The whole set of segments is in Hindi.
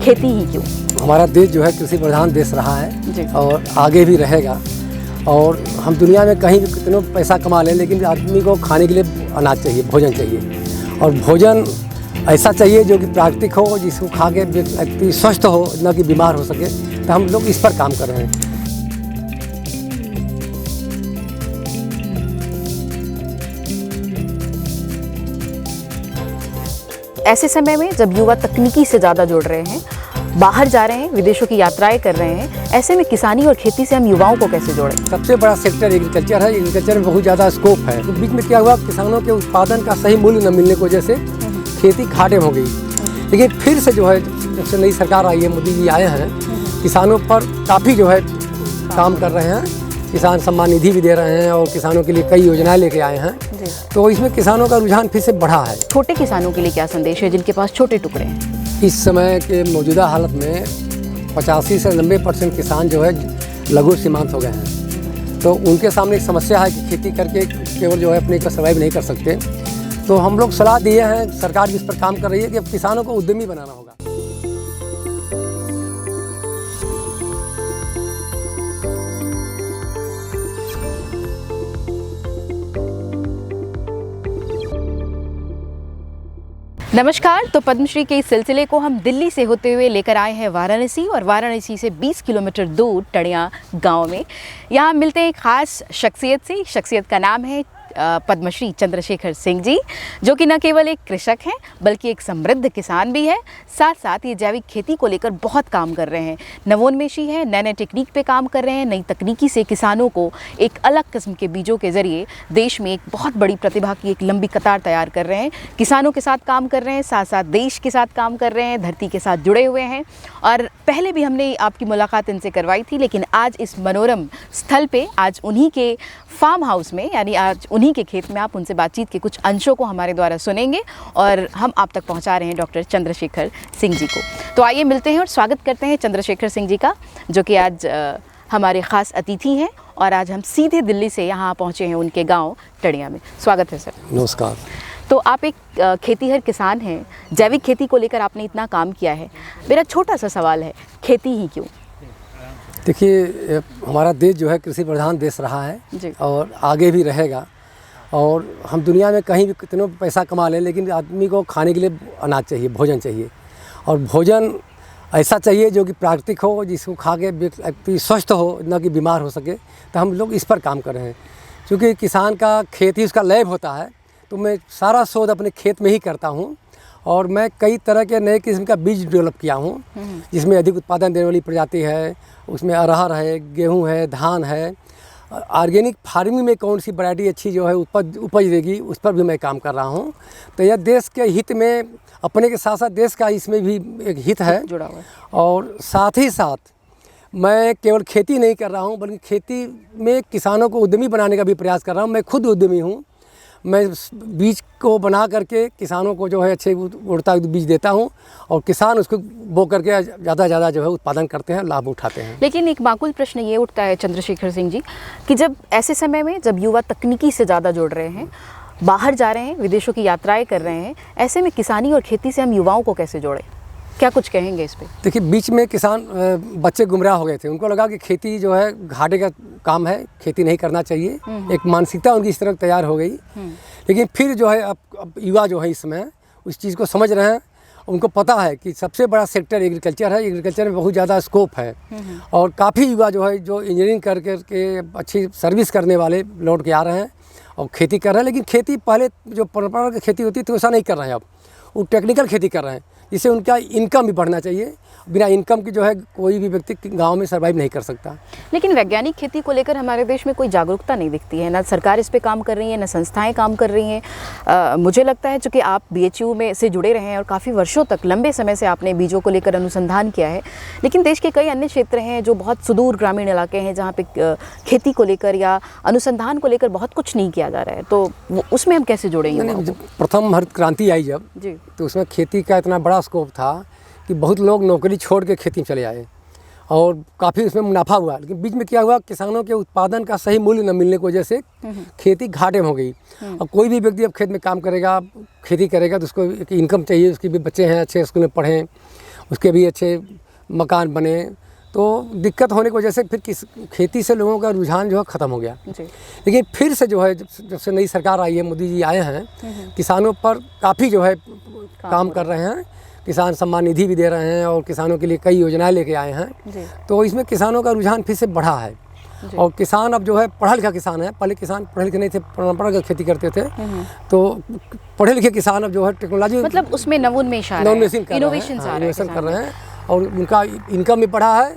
खेती ही क्यों? हमारा देश जो है कृषि प्रधान देश रहा है जी। और आगे भी रहेगा। और हम दुनिया में कहीं भी कितना पैसा कमा लें, लेकिन आदमी को खाने के लिए अनाज चाहिए, भोजन चाहिए। और भोजन ऐसा चाहिए जो कि प्राकृतिक हो, जिसको खा के व्यक्ति स्वस्थ हो, न कि बीमार हो सके। तो हम लोग इस पर काम कर रहे हैं। ऐसे समय में जब युवा तकनीकी से ज़्यादा जुड़ रहे हैं, बाहर जा रहे हैं, विदेशों की यात्राएं कर रहे हैं, ऐसे में किसानी और खेती से हम युवाओं को कैसे जोड़ें? सबसे बड़ा सेक्टर एग्रीकल्चर है। एग्रीकल्चर में बहुत ज़्यादा स्कोप है। तो बीच में क्या हुआ, किसानों के उत्पादन का सही मूल्य न मिलने की वजह से खेती घाटे में हो गई। लेकिन फिर से जो है, जब से नई सरकार आई है, मोदी जी आए हैं, किसानों पर काफ़ी जो है काम कर रहे हैं। किसान सम्मान निधि भी दे रहे हैं और किसानों के लिए कई योजनाएं लेके आए हैं। तो इसमें किसानों का रुझान फिर से बढ़ा है। छोटे किसानों के लिए क्या संदेश है जिनके पास छोटे टुकड़े हैं? इस समय के मौजूदा हालत में 85 से 90% किसान जो है लघु सीमांत हो गए हैं। तो उनके सामने एक समस्या है कि खेती करके केवल जो है अपने को सर्वाइव नहीं कर सकते। तो हम लोग सलाह दिए हैं, सरकार भी इस पर काम कर रही है कि अब किसानों को उद्यमी बनाना होगा। नमस्कार। तो पद्मश्री के इस सिलसिले को हम दिल्ली से होते हुए लेकर आए हैं वाराणसी, और वाराणसी से 20 किलोमीटर दूर टड़िया गांव में। यहाँ मिलते हैं एक ख़ास शख्सियत से। शख्सियत का नाम है पद्मश्री चंद्रशेखर सिंह जी, जो कि न केवल एक कृषक हैं बल्कि एक समृद्ध किसान भी है। साथ साथ ये जैविक खेती को लेकर बहुत काम कर रहे हैं, नवोन्मेषी हैं, नए नए टेक्निक पे काम कर रहे हैं। नई तकनीकी से किसानों को एक अलग किस्म के बीजों के ज़रिए देश में एक बहुत बड़ी प्रतिभा की एक लंबी कतार तैयार कर रहे हैं। किसानों के साथ काम कर रहे हैं, साथ साथ देश के साथ काम कर रहे हैं, धरती के साथ जुड़े हुए हैं। और पहले भी हमने आपकी मुलाकात इनसे करवाई थी, लेकिन आज इस मनोरम स्थल पे, आज उन्हीं के फार्म हाउस में, यानी आज उन्हीं के खेत में आप उनसे बातचीत के कुछ अंशों को हमारे द्वारा सुनेंगे और हम आप तक पहुंचा रहे हैं डॉक्टर चंद्रशेखर सिंह जी को। तो आइए मिलते हैं और स्वागत करते हैं चंद्रशेखर सिंह जी का, जो कि आज हमारे ख़ास अतिथि हैं। और आज हम सीधे दिल्ली से यहाँ पहुँचे हैं उनके गाँव टड़िया में। स्वागत है सर। नमस्कार। तो आप एक खेतीहर किसान हैं, जैविक खेती को लेकर आपने इतना काम किया है। मेरा छोटा सा सवाल है, खेती ही क्यों? देखिए, हमारा देश जो है कृषि प्रधान देश रहा है और आगे भी रहेगा। और हम दुनिया में कहीं भी कितना पैसा कमा लें, लेकिन आदमी को खाने के लिए अनाज चाहिए, भोजन चाहिए। और भोजन ऐसा चाहिए जो कि प्राकृतिक हो, जिसको खा के व्यक्ति स्वस्थ हो, न कि बीमार हो सके। तो हम लोग इस पर काम कर रहे हैं। क्योंकि किसान का खेत ही उसका लैब होता है, तो मैं सारा शोध अपने खेत में ही करता हूँ। और मैं कई तरह के नए किस्म का बीज डेवलप किया हूँ, जिसमें अधिक उत्पादन देने वाली प्रजाति है। उसमें अरहर है, गेहूँ है, धान है। ऑर्गेनिक फार्मिंग में कौन सी वैरायटी अच्छी जो है उपज देगी, उस पर भी मैं काम कर रहा हूँ। तो यह देश के हित में, अपने के साथ साथ देश का इसमें भी एक हित है जुड़ा हुआ है। और साथ ही साथ मैं केवल खेती नहीं कर रहा हूँ, बल्कि खेती में किसानों को उद्यमी बनाने का भी प्रयास कर रहा हूँ। मैं खुद उद्यमी हूँ। मैं बीज को बना करके किसानों को जो है अच्छे गुणवत्ता बीज देता हूँ और किसान उसको बो करके ज़्यादा जो है उत्पादन करते हैं, लाभ उठाते हैं। लेकिन एक माकूल प्रश्न ये उठता है चंद्रशेखर सिंह जी, कि जब ऐसे समय में जब युवा तकनीकी से ज़्यादा जुड़ रहे हैं, बाहर जा रहे हैं, विदेशों की यात्राएं कर रहे हैं, ऐसे में किसानी और खेती से हम युवाओं को कैसे जोड़ें? क्या कुछ कहेंगे इस पे? देखिए, बीच में किसान बच्चे गुमराह हो गए थे। उनको लगा कि खेती जो है घाटे का काम है, खेती नहीं करना चाहिए। एक मानसिकता उनकी इस तरह तैयार हो गई। लेकिन फिर जो है अब युवा जो है इस समय उस चीज़ को समझ रहे हैं। उनको पता है कि सबसे बड़ा सेक्टर एग्रीकल्चर है। एग्रीकल्चर में बहुत ज़्यादा स्कोप है। और काफ़ी युवा जो है, जो इंजीनियरिंग करके अच्छी सर्विस करने वाले लौट के आ रहे हैं और खेती कर रहे हैं। लेकिन खेती पहले जो परंपरागत खेती होती थी वैसा नहीं कर रहे हैं। अब वो टेक्निकल खेती कर रहे हैं, जिससे उनका इनकम भी बढ़ना चाहिए। बिना इनकम की जो है कोई भी व्यक्ति गांव में सर्वाइव नहीं कर सकता। लेकिन वैज्ञानिक खेती को लेकर हमारे देश में कोई जागरूकता नहीं दिखती है। ना सरकार इस पे काम कर रही है, ना संस्थाएं काम कर रही हैं। मुझे लगता है चूँकि आप BHU में से जुड़े रहे हैं और काफ़ी वर्षों तक, लंबे समय से आपने बीजों को लेकर अनुसंधान किया है। लेकिन देश के कई अन्य क्षेत्र हैं जो बहुत सुदूर ग्रामीण इलाके हैं, जहाँ पे खेती को लेकर या अनुसंधान को लेकर बहुत कुछ नहीं किया जा रहा है। तो उसमें हम कैसे जोड़ेंगे? प्रथम हरित क्रांति आई जब जी, तो उसमें खेती का इतना बड़ा स्कोप था कि बहुत लोग नौकरी छोड़ के खेती में चले आए और काफ़ी उसमें मुनाफा हुआ। लेकिन बीच में क्या हुआ, किसानों के उत्पादन का सही मूल्य न मिलने की वजह से खेती घाटे में हो गई। और कोई भी व्यक्ति अब खेत में काम करेगा, खेती करेगा, तो उसको एक इनकम चाहिए। उसके भी बच्चे हैं, अच्छे स्कूल में पढ़ें, उसके भी अच्छे मकान बने, तो दिक्कत होने की वजह से फिर खेती से लोगों का रुझान जो है ख़त्म हो गया। लेकिन फिर से जो है जब से नई सरकार आई है, मोदी जी आए हैं, किसानों पर काफ़ी जो है काम कर रहे हैं। किसान सम्मान निधि भी दे रहे हैं और किसानों के लिए कई योजनाएं लेके आए हैं, तो इसमें किसानों का रुझान फिर से बढ़ा है। और किसान अब जो है पढ़ा लिखा किसान है, पहले किसान पढ़े लिखे नहीं थे, परंपरागत खेती करते थे, तो पढ़े लिखे किसान अब जो है टेक्नोलॉजी मतलब उसमें नवोन्मेष आ रहा है, इनोवेशन कर रहे हैं और उनका इनकम भी बढ़ा है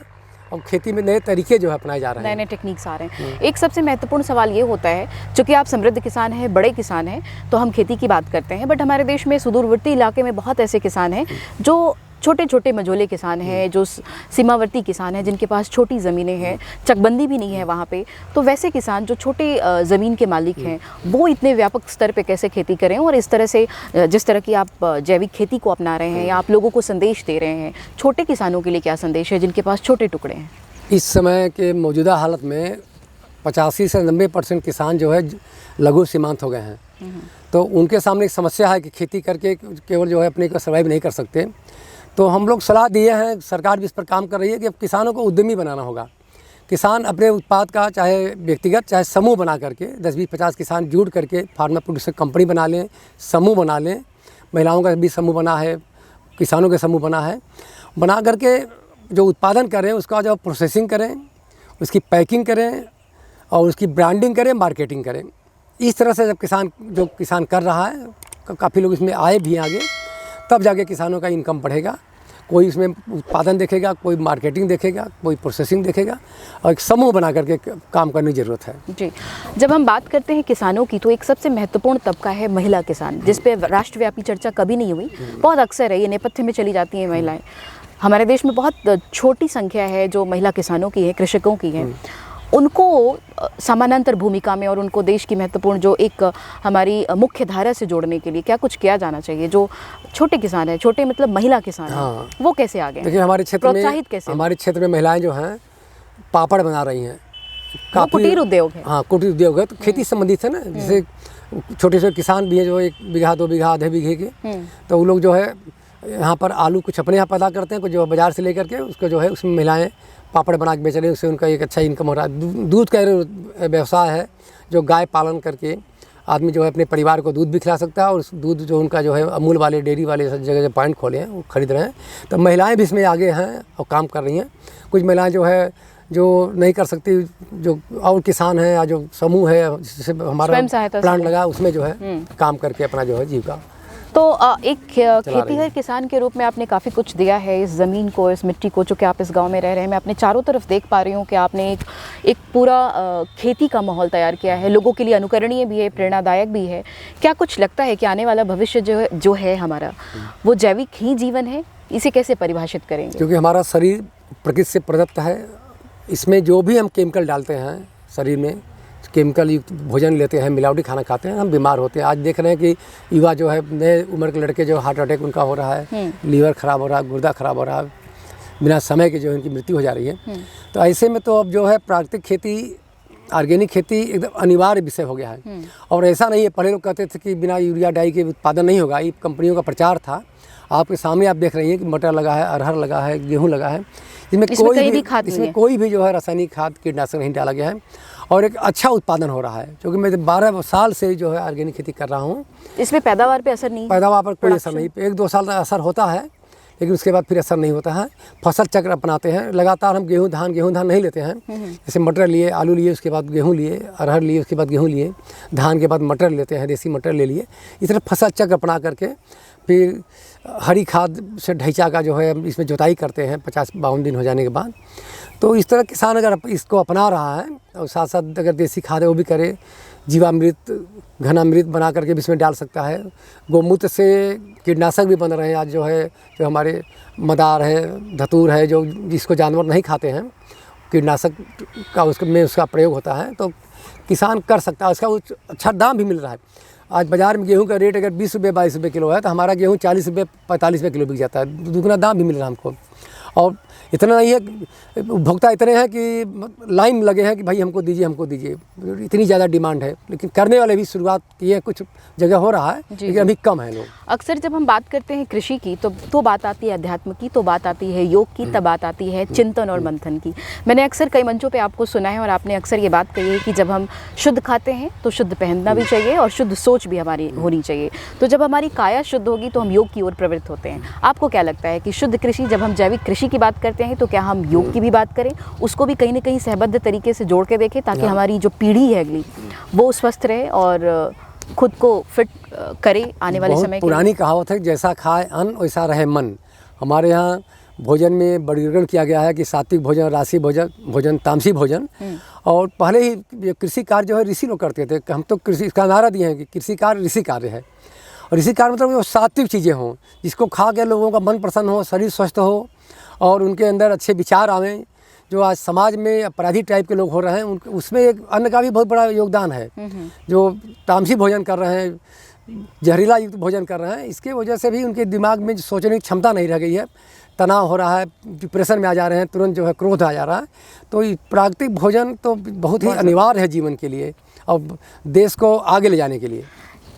और खेती में नए तरीके जो है अपनाए जा रहे हैं, नए टेक्निक्स आ रहे हैं। एक सबसे महत्वपूर्ण सवाल ये होता है, चूँकि आप समृद्ध किसान हैं, बड़े किसान हैं, तो हम खेती की बात करते हैं, बट हमारे देश में सुदूरवर्ती इलाके में बहुत ऐसे किसान हैं जो छोटे छोटे मझोले किसान हैं, जो सीमावर्ती किसान हैं, जिनके पास छोटी ज़मीनें हैं, चकबंदी भी नहीं है वहाँ पे। तो वैसे किसान जो छोटे ज़मीन के मालिक हैं, वो इतने व्यापक स्तर पे कैसे खेती करें, और इस तरह से जिस तरह की आप जैविक खेती को अपना रहे हैं या आप लोगों को संदेश दे रहे हैं, छोटे किसानों के लिए क्या संदेश है जिनके पास छोटे टुकड़े हैं? इस समय के मौजूदा हालत में 85 से 90% किसान जो है लघु सीमांत हो गए हैं, तो उनके सामने एक समस्या है कि खेती करके केवल जो है अपने को सर्वाइव नहीं कर सकते। तो हम लोग सलाह दिए हैं, सरकार भी इस पर काम कर रही है कि अब किसानों को उद्यमी बनाना होगा। किसान अपने उत्पाद का चाहे व्यक्तिगत चाहे समूह बना करके 10-20-50 किसान जुड़ करके फार्मर प्रोड्यूसर कंपनी बना लें, समूह बना लें। महिलाओं का भी समूह बना है, किसानों का समूह बना है, बना करके जो उत्पादन करें उसका जो प्रोसेसिंग करें, उसकी पैकिंग करें और उसकी ब्रांडिंग करें, मार्केटिंग करें। इस तरह से जब किसान कर रहा है, काफ़ी लोग इसमें आए भी आगे, तब जाके किसानों का इनकम बढ़ेगा। कोई इसमें उत्पादन देखेगा, कोई मार्केटिंग देखेगा, कोई प्रोसेसिंग देखेगा, और एक समूह बना करके काम करने की ज़रूरत है। जी, जब हम बात करते हैं किसानों की, तो एक सबसे महत्वपूर्ण तबका है महिला किसान, जिस पे राष्ट्रव्यापी चर्चा कभी नहीं हुई। बहुत अक्सर है ये नेपथ्य में चली जाती हैं महिलाएं। हमारे देश में बहुत छोटी संख्या है जो महिला किसानों की है, कृषकों की है। उनको समानांतर भूमिका में और उनको देश की महत्वपूर्ण जो एक हमारी मुख्य धारा से जोड़ने के लिए क्या कुछ किया जाना चाहिए? जो छोटे किसान हैं, छोटे मतलब महिला किसान हैं, वो कैसे आगे? देखिए हमारे क्षेत्र में महिलाएं जो हैं पापड़ बना रही हैं, काफ़ी कुटीर उद्योग है। हाँ, कुटीर उद्योग है, तो खेती संबंधित है ना। जैसे छोटे छोटे किसान भी हैं जो 1 बीघा 2 बीघा आधे बीघे के, तो वो लोग जो है यहाँ पर आलू कुछ अपने यहाँ पैदा करते हैं, कुछ जो बाज़ार से लेकर के उसको जो है उसमें महिलाएं पापड़ बना के बेच रही हैं, उससे उनका एक अच्छा इनकम हो रहा है। दूध का व्यवसाय है, जो गाय पालन करके आदमी जो है अपने परिवार को दूध भी खिला सकता है, और उस दूध जो उनका जो है अमूल वाले डेयरी वाले जगह जो पॉइंट खोले हैं वो खरीद रहे हैं। तो महिलाएं भी इसमें आगे हैं और काम कर रही हैं। कुछ महिलाएं जो है जो नहीं कर सकती, जो और किसान हैं या जो समूह है जिससे हमारा प्लांट लगा, उसमें जो है काम करके अपना जो है जीविका। तो एक खेतीहर किसान के रूप में आपने काफ़ी कुछ दिया है इस ज़मीन को, इस मिट्टी को, जो कि आप इस गांव में रह रहे हैं। मैं अपने चारों तरफ देख पा रही हूँ कि आपने एक पूरा खेती का माहौल तैयार किया है, लोगों के लिए अनुकरणीय भी है, प्रेरणादायक भी है। क्या कुछ लगता है कि आने वाला भविष्य जो है हमारा, वो जैविक ही जीवन है? इसे कैसे परिभाषित करेंगे? क्योंकि हमारा शरीर प्रकृति से प्रदत्त है, इसमें जो भी हम केमिकल डालते हैं शरीर में, केमिकल युक्त भोजन लेते हैं, मिलावटी खाना खाते हैं, हम बीमार होते हैं। आज देख रहे हैं कि युवा जो है, नए उम्र के लड़के जो हार्ट अटैक उनका हो रहा है, लीवर ख़राब हो रहा है, गुर्दा ख़राब हो रहा है, बिना समय के जो इनकी मृत्यु हो जा रही है। तो ऐसे में तो अब जो है प्राकृतिक खेती, ऑर्गेनिक खेती एकदम अनिवार्य विषय हो गया है। और ऐसा नहीं है, पहले लोग कहते थे कि बिना यूरिया डाई के उत्पादन नहीं होगा, ये कंपनियों का प्रचार था। आपके सामने आप देख रही हैं कि मटर लगा है, अरहर लगा है, गेहूँ लगा है, इसमें कोई भी जो है रासायनिक खाद कीटनाशक नहीं डाला गया है, और एक अच्छा उत्पादन हो रहा है। क्योंकि मैं 12 साल से जो है ऑर्गेनिक खेती कर रहा हूँ। इसमें पैदावार पे असर नहीं? पैदावार पर कोई असर नहीं, 1-2 साल का असर होता है, लेकिन उसके बाद फिर असर नहीं होता है। फसल चक्र अपनाते हैं, लगातार हम गेहूँ धान नहीं लेते हैं। जैसे मटर लिए, आलू लिए, उसके बाद गेहूँ लिए, अरहर लिए, उसके बाद गेहूँ लिए, धान के बाद मटर लेते हैं, देसी मटर ले लिए। इस तरह फसल चक्र अपना करके फिर हरी खाद से ढैंचा का जो है इसमें जुताई करते हैं 50-52 दिन हो जाने के बाद। तो इस तरह किसान अगर इसको अपना रहा है और साथ साथ अगर देसी खाद है वो भी करे, जीवामृत, घनामृत बना करके भी इसमें डाल सकता है। गोमूत्र से कीटनाशक भी बन रहे हैं आज, जो है जो हमारे मदार है, धतूर है, जो जिसको जानवर नहीं खाते हैं, कीटनाशक का उसका प्रयोग होता है। तो किसान कर सकता है, उसका अच्छा दाम भी मिल रहा है। आज बाज़ार में गेहूं का रेट अगर 20 रुपये 22 रुपये किलो है, तो हमारा गेहूं 40 रुपये 45 रुपये किलो बिक जाता है, दुगना दाम भी मिल रहा है हमको। और इतना नहीं है, उपभोक्ता इतने हैं कि लाइन लगे हैं कि भाई हमको दीजिए, इतनी ज़्यादा डिमांड है। लेकिन करने वाले भी शुरुआत की है, कुछ जगह हो रहा है लेकिन अभी कम है लोग। अक्सर जब हम बात करते हैं कृषि की तो बात आती है अध्यात्म की, तो बात आती है योग की, तब बात आती है चिंतन और मंथन की। मैंने अक्सर कई मंचों पे आपको सुना है और आपने अक्सर ये बात कही है कि जब हम शुद्ध खाते हैं तो शुद्ध पहनना भी चाहिए और शुद्ध सोच भी हमारी होनी चाहिए। तो जब हमारी काया शुद्ध होगी तो हम योग की ओर प्रवृत्त होते हैं। आपको क्या लगता है कि शुद्ध कृषि, जब हम जैविक कृषि की बात करते हैं तो क्या हम योग की भी बात करें, उसको भी कहीं ना कहीं सहबद्ध तरीके से जोड़ के देखें ताकि हमारी जो पीढ़ी है अगली वो स्वस्थ रहे और खुद को फिट करे आने वाले समय के? पुरानी कहावत है, जैसा खाए अन्न वैसा रहे मन। हमारे यहाँ भोजन में वर्गीकरण किया गया है कि सात्विक भोजन, राशि भोजन, तामसी भोजन। और पहले ही कृषि कार्य जो है ऋषि लोग करते थे। हम तो कृषि का नारा दिए हैं कि कृषि कार्य ऋषि कार्य है। और ऋषि कार्य मतलब वो सात्विक चीज़ें हों, जिसको खा के लोगों का मन प्रसन्न हो, शरीर स्वस्थ हो और उनके अंदर अच्छे विचार आवें। जो आज समाज में अपराधी टाइप के लोग हो रहे हैं उसमें एक अन्न का भी बहुत बड़ा योगदान है। जो तामसी भोजन कर रहे हैं, जहरीला युक्त भोजन कर रहे हैं, इसके वजह से भी उनके दिमाग में सोचने की क्षमता नहीं रह गई है, तनाव हो रहा है, डिप्रेशन में आ जा रहे हैं, तुरंत जो है क्रोध आ जा रहा है। तो प्राकृतिक भोजन तो बहुत ही अनिवार्य है जीवन के लिए और देश को आगे ले जाने के लिए।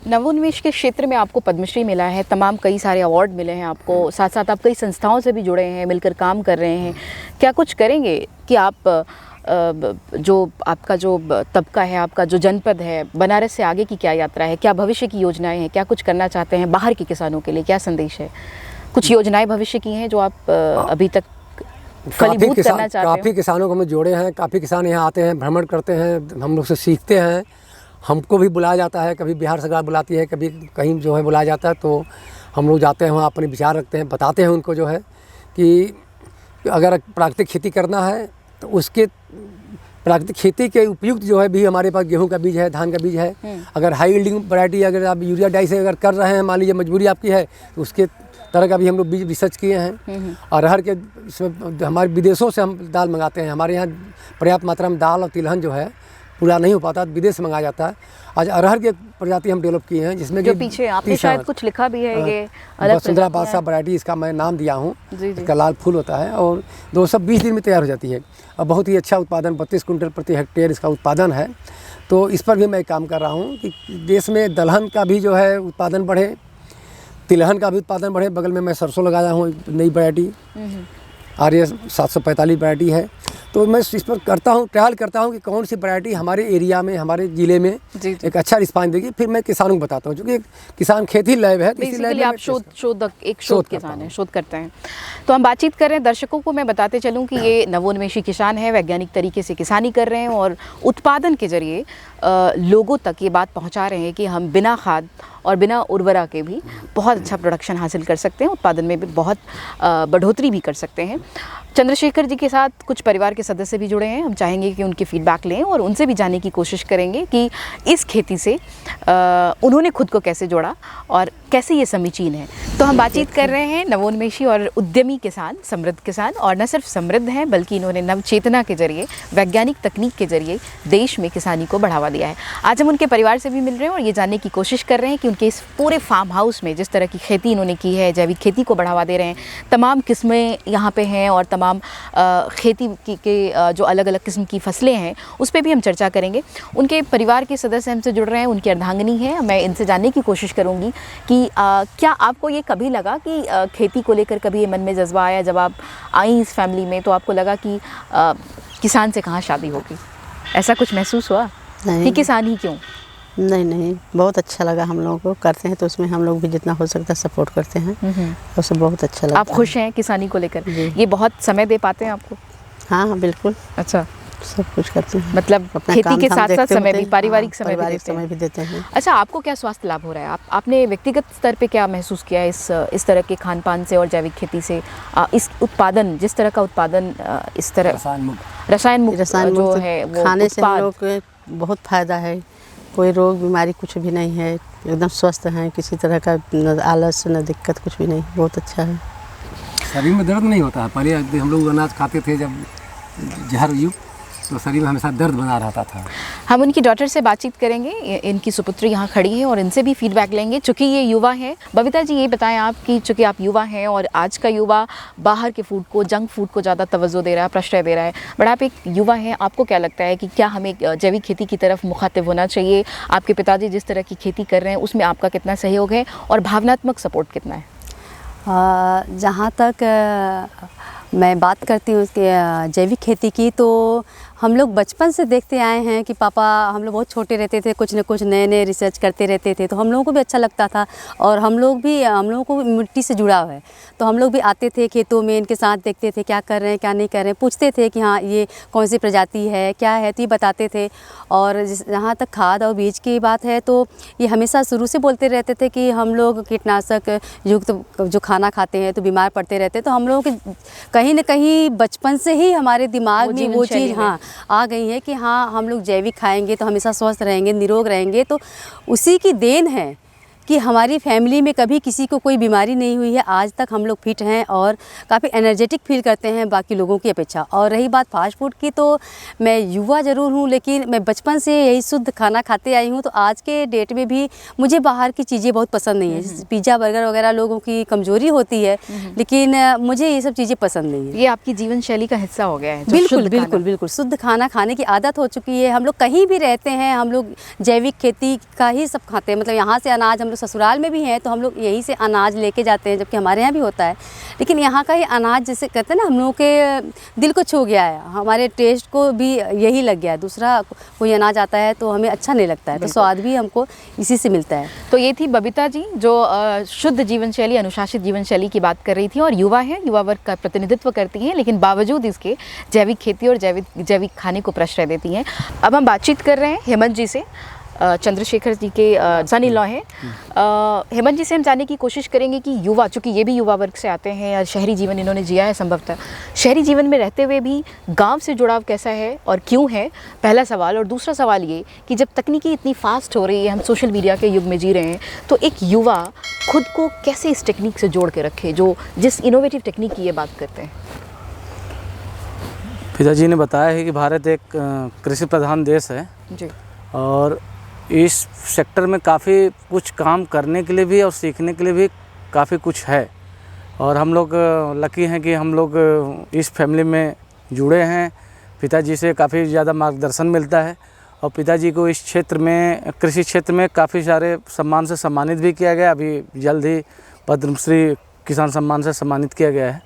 नवोन्मेष के क्षेत्र में आपको पद्मश्री मिला है, तमाम कई सारे अवार्ड मिले हैं आपको, साथ साथ आप कई संस्थाओं से भी जुड़े हैं, मिलकर काम कर रहे हैं। क्या कुछ करेंगे कि आप जो आपका जो तबका है, आपका जो जनपद है, बनारस से आगे की क्या यात्रा है, क्या भविष्य की योजनाएं हैं, क्या कुछ करना चाहते हैं बाहर के किसानों के लिए, क्या संदेश है? कुछ योजनाएं भविष्य की हैं जो आप अभी तक फलीभूत करना चाहते हैं? काफ़ी किसानों को हम जोड़े हैं, काफ़ी किसान यहाँ आते हैं, भ्रमण करते हैं, हम लोग से सीखते हैं। हमको भी बुलाया जाता है, कभी बिहार सरकार बुलाती है, कभी कहीं जो है बुलाया जाता है, तो हम लोग जाते हैं वहाँ, अपने विचार रखते हैं, बताते हैं उनको जो है कि अगर प्राकृतिक खेती करना है तो उसके प्राकृतिक खेती के उपयुक्त जो है भी हमारे पास गेहूं का बीज है, धान का बीज है। अगर हाई यील्डिंग वैरायटी अगर आप यूरिया डाई से अगर कर रहे हैं, मान लीजिए मजबूरी आपकी है, तो उसके तरह का भी हम लोग बीज रिसर्च किए हैं। और अरहर के इसमें हमारे विदेशों से हम दाल मंगाते हैं। हमारे यहाँ पर्याप्त मात्रा में दाल और तिलहन जो है पूरा नहीं हो पाता, विदेश से मंगाया जाता है। आज अरहर के प्रजाति हम डेवलप किए हैं, जिसमें जो पीछे आपने शायद कुछ लिखा भी है, ये अलग वसुंधरा बादशाह वैरायटी इसका मैं नाम दिया हूँ। इसका लाल फूल होता है और 220 दिन में तैयार हो जाती है और बहुत ही अच्छा उत्पादन, 32 कुंटल प्रति हेक्टेयर इसका उत्पादन है। तो इस पर भी मैं काम कर रहा हूँ कि देश में दलहन का भी जो है उत्पादन बढ़े, तिलहन का भी उत्पादन बढ़े। बगल में मैं सरसों लगाया हूँ, नई वैरायटी आर्य 745 वैरायटी है। तो मैं इस पर करता हूँ, ट्रायल करता हूँ कि कौन सी वैरायटी हमारे एरिया में, हमारे ज़िले में एक अच्छा रिस्पांस देगी। फिर मैं किसानों को बताता हूँ, क्योंकि किसान खेती लैब है, तो इसी लैब में आप शोध किसान हैं, शोध करते हैं। तो हम बातचीत कर रहे हैं, दर्शकों को मैं बताते चलूँ कि ये नवोन्मेषी किसान है, वैज्ञानिक तरीके से किसानी कर रहे हैं और उत्पादन के जरिए लोगों तक ये बात पहुँचा रहे हैं कि हम बिना खाद और बिना उर्वरा के भी बहुत अच्छा प्रोडक्शन हासिल कर सकते हैं, उत्पादन में भी बहुत बढ़ोतरी भी कर सकते हैं। चंद्रशेखर जी के साथ कुछ परिवार के सदस्य भी जुड़े हैं, हम चाहेंगे कि उनके फीडबैक लें और उनसे भी जानने की कोशिश करेंगे कि इस खेती से उन्होंने खुद को कैसे जोड़ा और कैसे ये समीचीन है। तो हम बातचीत कर रहे हैं नवोन्मेषी और उद्यमी किसान, समृद्ध किसान, और न सिर्फ समृद्ध हैं बल्कि इन्होंने नवचेतना के जरिए, वैज्ञानिक तकनीक के जरिए देश में किसानी को बढ़ावा दिया है। आज हम उनके परिवार से भी मिल रहे हैं और ये जानने की कोशिश कर रहे हैं कि उनके इस पूरे फार्म हाउस में जिस तरह की खेती इन्होंने की है, जैविक खेती को बढ़ावा दे रहे हैं, तमाम किस्में यहाँ पे हैं और तमाम खेती के जो अलग अलग किस्म की फसलें हैं उस पर भी हम चर्चा करेंगे। उनके परिवार के सदस्य हमसे जुड़ रहे हैं, उनकी अर्धांगिनी है। मैं इनसे जानने की कोशिश करूँगी कि क्या आपको ये कभी लगा कि खेती को लेकर कभी ये मन में जज्बा आया, जब आप आई इस फैमिली में तो आपको लगा कि किसान से कहाँ शादी होगी, ऐसा कुछ महसूस हुआ कि किसान ही क्यों? नहीं, बहुत अच्छा लगा। हम लोगों को करते हैं तो उसमें हम लोग भी जितना हो सकता है सपोर्ट करते हैं, उससे बहुत अच्छा लगता है। आप खुश हैं किसानी को लेकर? ये बहुत समय दे पाते हैं आपको? हाँ, बिल्कुल। अच्छा, सब कुछ करते हैं, मतलब खेती के साथ साथ समय भी, पारिवारिक समय भी देते हैं। अच्छा, आपको क्या स्वास्थ्य लाभ हो रहा है? आपने व्यक्तिगत स्तर पे क्या महसूस किया इस तरह के खान पान से और जैविक खेती से? इस उत्पादन, जिस तरह का उत्पादन, इस तरह रसायन मुक्त जो है वो खाने से हम लोग को बहुत फायदा है। कोई रोग बीमारी कुछ भी नहीं है, एकदम स्वस्थ हैं, किसी तरह का न आलस न दिक्कत कुछ भी नहीं, बहुत अच्छा है। शरीर में दर्द नहीं होता है। पहले हम लोग अनाज खाते थे जब जहर युक्त, तो शरीर में हमेशा दर्द बना रहता था। हम उनकी डॉटर से बातचीत करेंगे, इनकी सुपुत्री यहाँ खड़ी है और इनसे भी फीडबैक लेंगे चूँकि ये युवा है। बबीता जी, ये बताएं आप कि चूँकि आप युवा हैं और आज का युवा बाहर के फूड को, जंक फूड को ज़्यादा तवज्जो दे रहा है, प्रश्रय दे रहा है, बट आप एक युवा हैं, आपको क्या लगता है कि क्या हमें जैविक खेती की तरफ मुखातिब होना चाहिए? आपके पिताजी जिस तरह की खेती कर रहे हैं उसमें आपका कितना सहयोग है और भावनात्मक सपोर्ट कितना है? जहाँ तक मैं बात करती हूँ उसके जैविक खेती की, तो हम लोग बचपन से देखते आए हैं कि पापा, हम लोग बहुत छोटे रहते थे, कुछ न कुछ नए नए रिसर्च करते रहते थे, तो हम लोगों को भी अच्छा लगता था और हम लोगों को मिट्टी से जुड़ाव है। तो हम लोग भी आते थे खेतों में, इनके साथ देखते थे क्या कर रहे हैं क्या नहीं कर रहे हैं, पूछते थे कि हाँ ये कौन सी प्रजाति है क्या है, तो ये बताते थे। और जहाँ तक खाद और बीज की बात है तो ये हमेशा शुरू से बोलते रहते थे कि हम लोग कीटनाशक युक्त जो खाना खाते हैं तो बीमार पड़ते रहते, तो हम लोगों के कहीं ना कहीं बचपन से ही हमारे दिमाग में वो चीज़ हाँ आ गई है कि हाँ हम लोग जैविक खाएंगे तो हमेशा स्वस्थ रहेंगे, निरोग रहेंगे। तो उसी की देन है कि हमारी फैमिली में कभी किसी को कोई बीमारी नहीं हुई है, आज तक हम लोग फिट हैं और काफ़ी एनर्जेटिक फील करते हैं बाकी लोगों की अपेक्षा। और रही बात फास्ट फूड की, तो मैं युवा ज़रूर हूँ लेकिन मैं बचपन से यही शुद्ध खाना खाते आई हूँ, तो आज के डेट में भी मुझे बाहर की चीज़ें बहुत पसंद नहीं है। जैसे पिज़्ज़ा बर्गर वगैरह लोगों की कमज़ोरी होती है, लेकिन मुझे ये सब चीज़ें पसंद नहीं है। ये आपकी जीवन शैली का हिस्सा हो गया है? बिल्कुल बिल्कुल बिल्कुल, शुद्ध खाना खाने की आदत हो चुकी है। हम लोग कहीं भी रहते हैं हम लोग जैविक खेती का ही सब खाते हैं। मतलब यहाँ से अनाज, हम लोग ससुराल में भी हैं तो हम लोग यहीं से अनाज लेके जाते हैं, जबकि हमारे यहाँ भी होता है, लेकिन यहाँ का ही अनाज जैसे कहते हैं ना, हम लोगों के दिल को छू गया है, हमारे टेस्ट को भी यही लग गया है। दूसरा कोई अनाज आता है तो हमें अच्छा नहीं लगता है, तो स्वाद भी हमको इसी से मिलता है। तो ये थी बबीता जी जो शुद्ध जीवन शैली, अनुशासित जीवन शैली की बात कर रही थी और युवा है, युवा वर्ग का प्रतिनिधित्व करती हैं, लेकिन बावजूद इसके जैविक खेती और जैविक खाने को प्रश्रय देती हैं। अब हम बातचीत कर रहे हैं हेमंत जी से, चंद्रशेखर जी के सन इन लॉ हैं। हेमंत जी से हम जानने की कोशिश करेंगे कि युवा, चूँकि ये भी युवा वर्ग से आते हैं और शहरी जीवन इन्होंने जिया है, संभवतः शहरी जीवन में रहते हुए भी गांव से जुड़ाव कैसा है और क्यों है, पहला सवाल। और दूसरा सवाल ये कि जब तकनीकी इतनी फास्ट हो रही है, हम सोशल मीडिया के युग में जी रहे हैं, तो एक युवा खुद को कैसे इस टेक्निक से जोड़ के रखे जो जिस इनोवेटिव टेक्निक की ये बात करते हैं? पिताजी ने बताया है कि भारत एक कृषि प्रधान देश है जी, और इस सेक्टर में काफ़ी कुछ काम करने के लिए भी और सीखने के लिए भी काफ़ी कुछ है। और हम लोग लकी हैं कि हम लोग इस फैमिली में जुड़े हैं। पिताजी से काफ़ी ज़्यादा मार्गदर्शन मिलता है और पिताजी को इस क्षेत्र में, कृषि क्षेत्र में काफ़ी सारे सम्मान से सम्मानित भी किया गया। अभी जल्द ही पद्मश्री किसान सम्मान से सम्मानित किया गया है।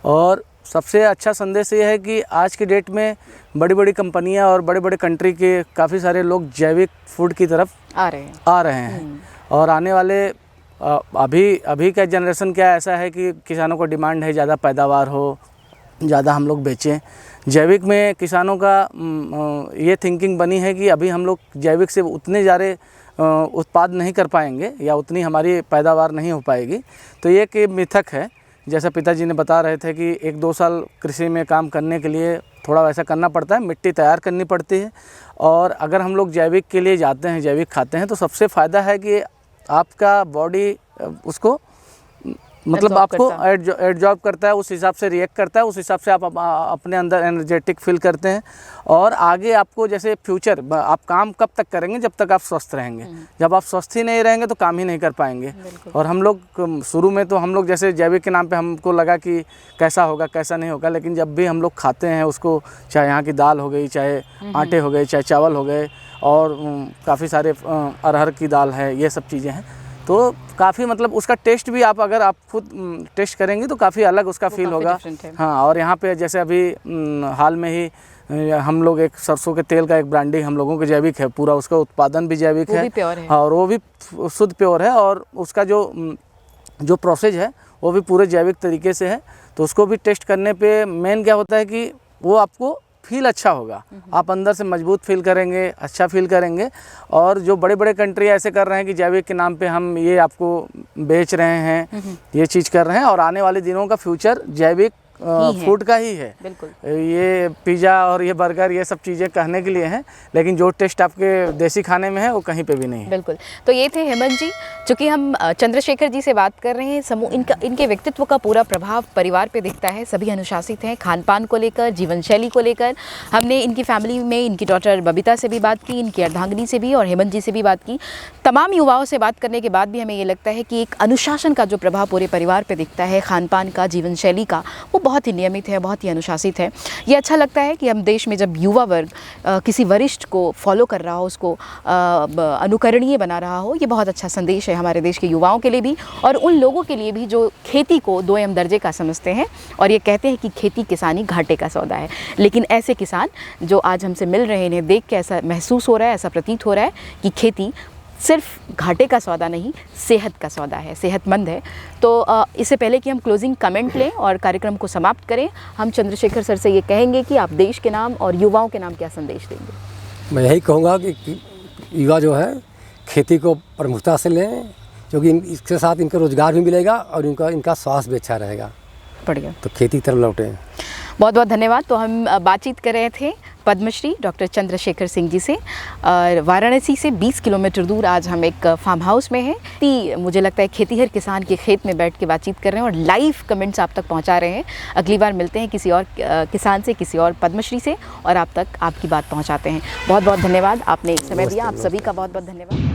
और सबसे अच्छा संदेश ये है कि आज की डेट में बड़ी बड़ी कंपनियां और बड़े बड़े कंट्री के काफ़ी सारे लोग जैविक फूड की तरफ आ रहे हैं। और आने वाले अभी का जनरेशन क्या ऐसा है कि किसानों को डिमांड है ज़्यादा पैदावार हो, ज़्यादा हम लोग बेचें। जैविक में किसानों का ये थिंकिंग बनी है कि अभी हम लोग जैविक से उतने ज़्यादा उत्पाद नहीं कर पाएंगे या उतनी हमारी पैदावार नहीं हो पाएगी। तो ये एक मिथक है। जैसा पिताजी ने बता रहे थे कि 1-2 साल कृषि में काम करने के लिए थोड़ा वैसा करना पड़ता है, मिट्टी तैयार करनी पड़ती है। और अगर हम लोग जैविक के लिए जाते हैं, जैविक खाते हैं, तो सबसे फ़ायदा है कि आपका बॉडी उसको मतलब आपको एडजॉर्ब करता है, उस हिसाब से रिएक्ट करता है, उस हिसाब से आप अपने अंदर एनर्जेटिक फील करते हैं। और आगे आपको जैसे फ्यूचर, आप काम कब तक करेंगे? जब तक आप स्वस्थ रहेंगे। जब आप स्वस्थ ही नहीं रहेंगे तो काम ही नहीं कर पाएंगे। और हम लोग शुरू में तो हम लोग जैसे जैविक के नाम पे हमको लगा कि कैसा होगा कैसा नहीं होगा, लेकिन जब भी हम लोग खाते हैं उसको, चाहे यहाँ की दाल हो गई, चाहे आटे हो गए, चाहे चावल हो गए, और काफ़ी सारे अरहर की दाल है, ये सब चीज़ें हैं, तो काफ़ी मतलब उसका टेस्ट भी आप अगर आप खुद टेस्ट करेंगे तो काफ़ी अलग उसका फील होगा। हाँ, और यहाँ पे जैसे अभी हाल में ही हम लोग एक सरसों के तेल का एक ब्रांडिंग हम लोगों के जैविक है, पूरा उसका उत्पादन भी जैविक है, हाँ, और वो भी शुद्ध प्योर है। और उसका जो प्रोसेस है वो भी पूरे जैविक तरीके से है। तो उसको भी टेस्ट करने पे मेन क्या होता है कि वो आपको फील अच्छा होगा, आप अंदर से मजबूत फील करेंगे, अच्छा फील करेंगे। और जो बड़े बड़े कंट्री ऐसे कर रहे हैं कि जैविक के नाम पे हम ये आपको बेच रहे हैं, ये चीज़ कर रहे हैं, और आने वाले दिनों का फ्यूचर जैविक फूड का ही है। बिल्कुल। ये पिज़्ज़ा और ये बर्गर ये सब चीज़ें कहने के लिए हैं, लेकिन जो टेस्ट आपके देसी खाने में है वो कहीं पे भी नहीं है। बिल्कुल। तो ये थे हेमंत जी। चूँकि हम चंद्रशेखर जी से बात कर रहे हैं, समूह इनके व्यक्तित्व का पूरा प्रभाव परिवार पे दिखता है। सभी अनुशासित हैं खान पान को लेकर, जीवन शैली को लेकर। हमने इनकी फैमिली में इनकी डॉटर बबीता से भी बात की, इनकी अर्धांगिनी से भी और हेमंत जी से भी बात की। तमाम युवाओं से बात करने के बाद भी हमें ये लगता है कि एक अनुशासन का जो प्रभाव पूरे परिवार पे दिखता है, खान पान का, जीवन शैली का, वो बहुत ही नियमित है, बहुत ही अनुशासित है। ये अच्छा लगता है कि हम देश में जब युवा वर्ग किसी वरिष्ठ को फॉलो कर रहा हो, उसको अनुकरणीय बना रहा हो, ये बहुत अच्छा संदेश है हमारे देश के युवाओं के लिए भी और उन लोगों के लिए भी जो खेती को 2M दर्जे का समझते हैं और ये कहते हैं कि खेती किसानी घाटे का सौदा है। लेकिन ऐसे किसान जो आज हमसे मिल रहे हैं, इन्हें देख के ऐसा महसूस हो रहा है, ऐसा प्रतीत हो रहा है कि खेती सिर्फ घाटे का सौदा नहीं, सेहत का सौदा है, सेहतमंद है। तो इससे पहले कि हम क्लोजिंग कमेंट लें और कार्यक्रम को समाप्त करें, हम चंद्रशेखर सर से ये कहेंगे कि आप देश के नाम और युवाओं के नाम क्या संदेश देंगे? मैं यही कहूँगा कि युवा जो है खेती को प्रमुखता से लें, क्योंकि इसके साथ इनका रोज़गार भी मिलेगा और इनका स्वास्थ्य भी अच्छा रहेगा। बढ़िया। तो खेती की तरफ लौटें। बहुत बहुत धन्यवाद। तो हम बातचीत कर रहे थे पद्मश्री डॉक्टर चंद्रशेखर सिंह जी से और वाराणसी से 20 किलोमीटर दूर आज हम एक फार्म हाउस में हैं। मुझे लगता है खेतीहर किसान के खेत में बैठ के बातचीत कर रहे हैं और लाइव कमेंट्स आप तक पहुंचा रहे हैं। अगली बार मिलते हैं किसी और किसान से, किसी और पद्मश्री से और आप तक आपकी बात पहुंचाते हैं। बहुत बहुत धन्यवाद, आपने समय दिया। आप सभी का बहुत बहुत धन्यवाद।